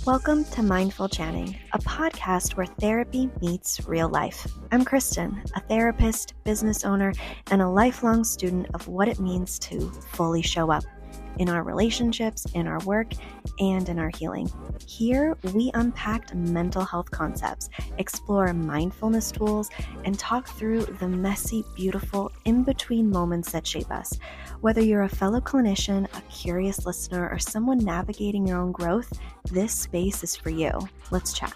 Welcome to Mindful Chatting, a podcast where therapy meets real life. I'm Kristen, a therapist, business owner, and a lifelong student of what it means to fully show up in our relationships, in our work, and in our healing. Here, we unpack mental health concepts, explore mindfulness tools, and talk through the messy, beautiful, in-between moments that shape us. Whether you're a fellow clinician, a curious listener, or someone navigating your own growth, this space is for you. Let's chat.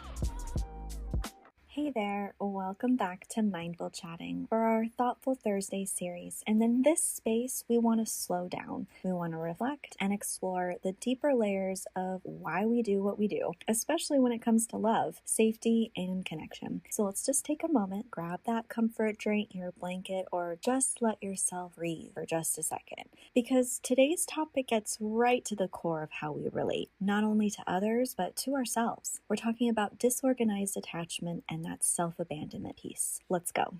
Hey there, welcome back to Mindful Chatting for our Thoughtful Thursday series. And in this space, we want to slow down. We want to reflect and explore the deeper layers of why we do what we do, especially when it comes to love, safety, and connection. So let's just take a moment, grab that comfort drink, your blanket, or just let yourself breathe for just a second. Because today's topic gets right to the core of how we relate, not only to others, but to ourselves. We're talking about disorganized attachment and that self-abandonment piece. Let's go.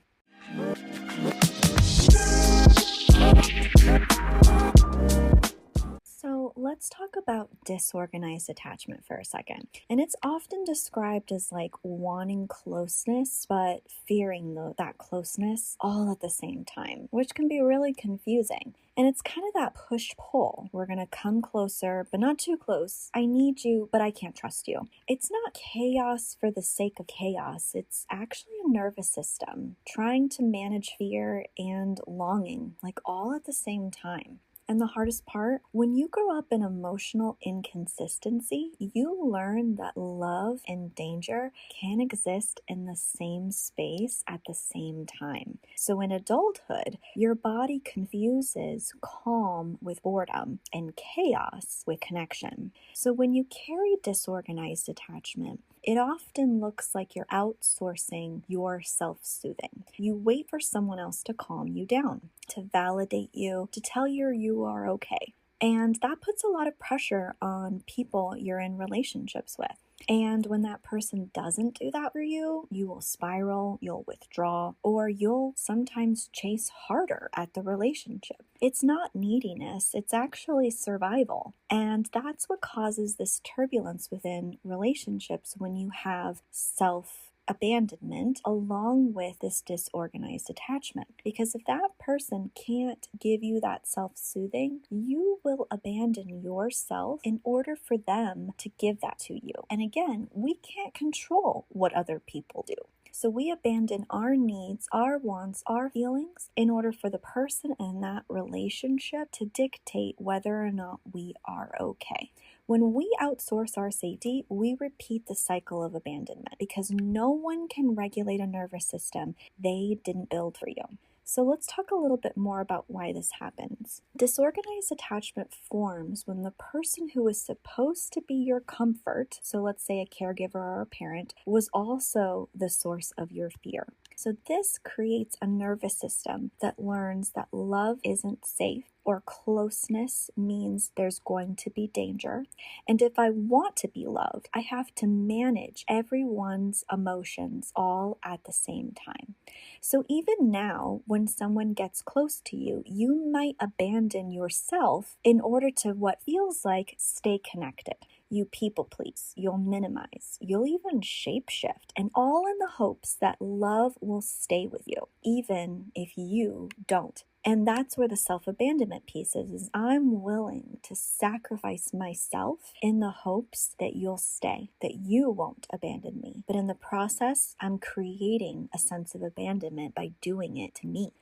So let's talk about disorganized attachment for a second. And it's often described as like wanting closeness, but fearing that closeness all at the same time, which can be really confusing. And it's kind of that push-pull. We're going to come closer, but not too close. I need you, but I can't trust you. It's not chaos for the sake of chaos. It's actually a nervous system trying to manage fear and longing, like all at the same time. And the hardest part, when you grow up in emotional inconsistency, you learn that love and danger can exist in the same space at the same time. So in adulthood, your body confuses calm with boredom and chaos with connection. So when you carry disorganized attachment, it often looks like you're outsourcing your self-soothing. You wait for someone else to calm you down, to validate you, to tell you are okay. And that puts a lot of pressure on people you're in relationships with. And when that person doesn't do that for you, you will spiral, you'll withdraw, or you'll sometimes chase harder at the relationship. It's not neediness, it's actually survival. And that's what causes this turbulence within relationships when you have self-abandonment along with this disorganized attachment. Because if that person can't give you that self-soothing, you will abandon yourself in order for them to give that to you. And again, we can't control what other people do. So we abandon our needs, our wants, our feelings in order for the person in that relationship to dictate whether or not we are okay. When we outsource our safety, we repeat the cycle of abandonment because no one can regulate a nervous system they didn't build for you. So let's talk a little bit more about why this happens. Disorganized attachment forms when the person who is supposed to be your comfort, so let's say a caregiver or a parent, was also the source of your fear. So this creates a nervous system that learns that love isn't safe or closeness means there's going to be danger. And if I want to be loved, I have to manage everyone's emotions all at the same time. So even now, when someone gets close to you, you might abandon yourself in order to what feels like stay connected. You people please, you'll minimize, you'll even shapeshift, and all in the hopes that love will stay with you, even if you don't. And that's where the self-abandonment piece is I'm willing to sacrifice myself in the hopes that you'll stay, that you won't abandon me. But in the process, I'm creating a sense of abandonment by doing it to me.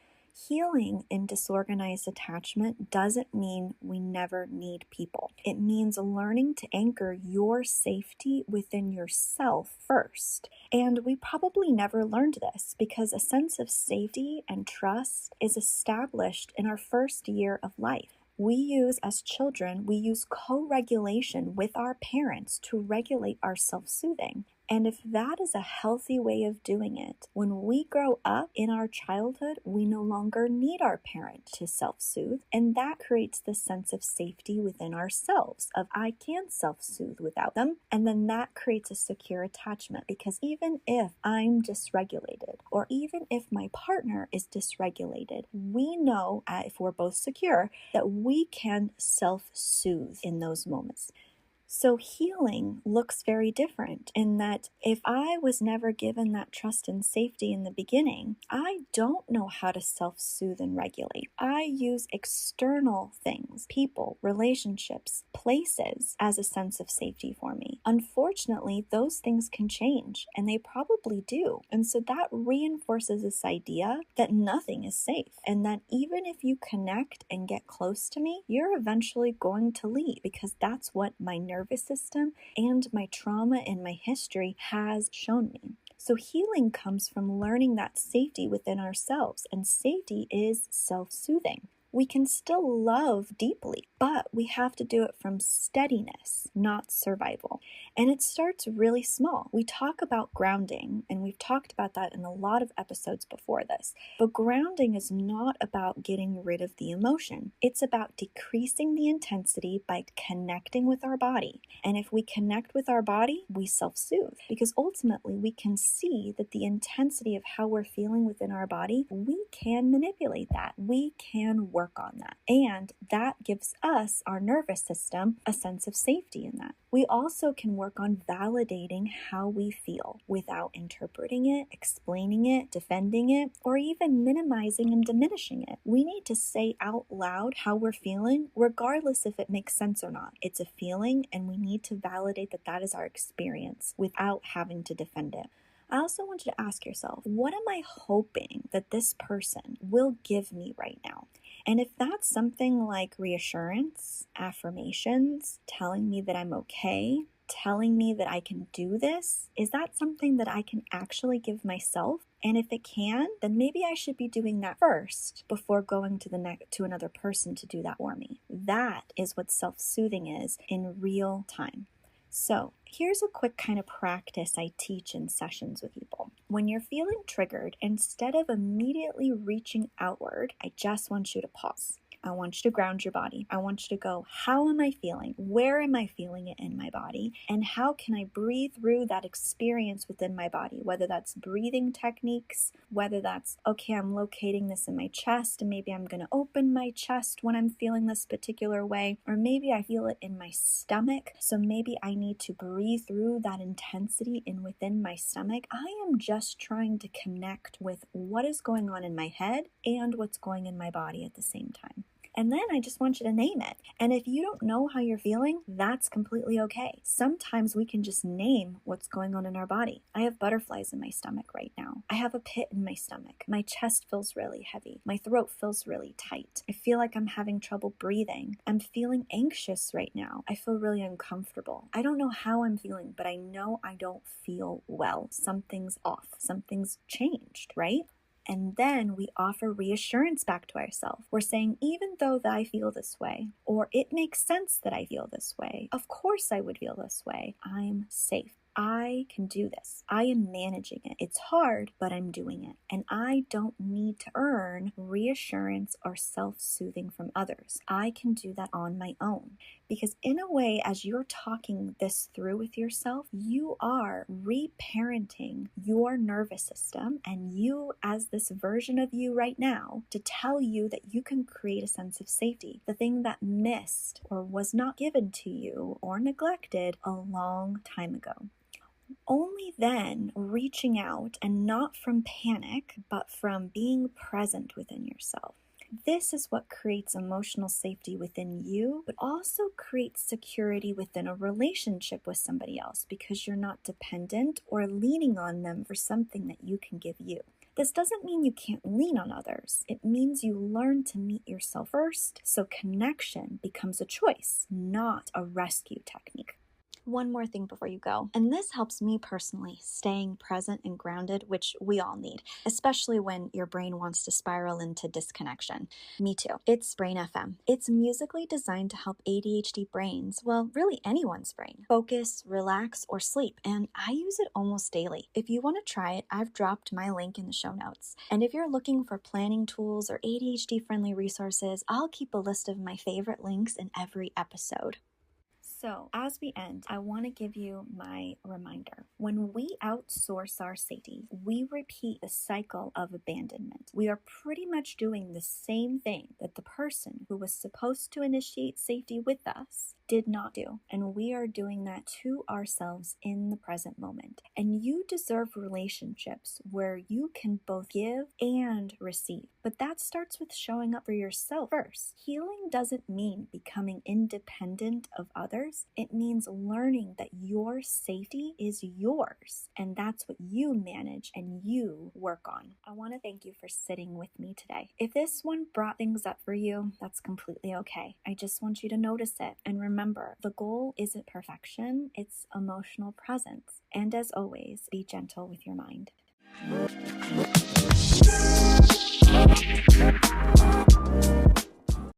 Healing in disorganized attachment doesn't mean we never need people. It means learning to anchor your safety within yourself first. And we probably never learned this because a sense of safety and trust is established in our first year of life. As children, we use co-regulation with our parents to regulate our self-soothing. And if that is a healthy way of doing it, when we grow up in our childhood, we no longer need our parent to self-soothe. And that creates this sense of safety within ourselves of I can self-soothe without them. And then that creates a secure attachment because even if I'm dysregulated or even if my partner is dysregulated, we know if we're both secure that we can self-soothe in those moments. So healing looks very different in that if I was never given that trust and safety in the beginning, I don't know how to self-soothe and regulate. I use external things, people, relationships, places as a sense of safety for me. Unfortunately, those things can change, and they probably do. And so that reinforces this idea that nothing is safe, and that even if you connect and get close to me, you're eventually going to leave, because that's what my nervous system and my trauma and my history has shown me. So healing comes from learning that safety within ourselves, and safety is self-soothing. We can still love deeply, but we have to do it from steadiness, not survival. And it starts really small. We talk about grounding, and we've talked about that in a lot of episodes before this. But grounding is not about getting rid of the emotion. It's about decreasing the intensity by connecting with our body. And if we connect with our body, we self-soothe, because ultimately we can see that the intensity of how we're feeling within our body, we can manipulate that. We can work on that. And that gives us, our nervous system, a sense of safety in that. We also can work on validating how we feel without interpreting it, explaining it, defending it, or even minimizing and diminishing it. We need to say out loud how we're feeling, regardless if it makes sense or not. It's a feeling, and we need to validate that that is our experience without having to defend it. I also want you to ask yourself, what am I hoping that this person will give me right now? And if that's something like reassurance, affirmations, telling me that I'm okay, telling me that I can do this, is that something that I can actually give myself? And if it can, then maybe I should be doing that first before going to another person to do that for me. That is what self-soothing is in real time. So here's a quick kind of practice I teach in sessions with people. When you're feeling triggered, instead of immediately reaching outward, I just want you to pause. I want you to ground your body. I want you to go, how am I feeling? Where am I feeling it in my body? And how can I breathe through that experience within my body? Whether that's breathing techniques, whether that's, okay, I'm locating this in my chest, and maybe I'm going to open my chest when I'm feeling this particular way, or maybe I feel it in my stomach, so maybe I need to breathe through that intensity in within my stomach. I am just trying to connect with what is going on in my head and what's going in my body at the same time. And then I just want you to name it. And if you don't know how you're feeling, that's completely okay. Sometimes we can just name what's going on in our body. I have butterflies in my stomach right now. I have a pit in my stomach. My chest feels really heavy. My throat feels really tight. I feel like I'm having trouble breathing. I'm feeling anxious right now. I feel really uncomfortable. I don't know how I'm feeling, but I know I don't feel well. Something's off. Something's changed, right? And then we offer reassurance back to ourselves. We're saying, even though that I feel this way, or it makes sense that I feel this way, of course I would feel this way, I'm safe. I can do this. I am managing it. It's hard, but I'm doing it. And I don't need to earn reassurance or self-soothing from others. I can do that on my own. Because in a way, as you're talking this through with yourself, you are reparenting your nervous system and you as this version of you right now to tell you that you can create a sense of safety, the thing that missed or was not given to you or neglected a long time ago. Only then reaching out, and not from panic, but from being present within yourself. This is what creates emotional safety within you, but also creates security within a relationship with somebody else, because you're not dependent or leaning on them for something that you can give you. This doesn't mean you can't lean on others. It means you learn to meet yourself first, so connection becomes a choice, not a rescue technique. One more thing before you go, and this helps me personally, staying present and grounded, which we all need, especially when your brain wants to spiral into disconnection. Me too. It's Brain FM. It's musically designed to help ADHD brains, well, really anyone's brain, focus, relax, or sleep, and I use it almost daily. If you want to try it, I've dropped my link in the show notes. And if you're looking for planning tools or ADHD-friendly resources, I'll keep a list of my favorite links in every episode. So, as we end, I want to give you my reminder. When we outsource our safety, we repeat the cycle of abandonment. We are pretty much doing the same thing that the person who was supposed to initiate safety with us did not do. And we are doing that to ourselves in the present moment. And you deserve relationships where you can both give and receive. But that starts with showing up for yourself first. Healing doesn't mean becoming independent of others. It means learning that your safety is yours, and that's what you manage and you work on. I want to thank you for sitting with me today. If this one brought things up for you, that's completely okay. I just want you to notice it. And remember, the goal isn't perfection, it's emotional presence. And as always, be gentle with your mind.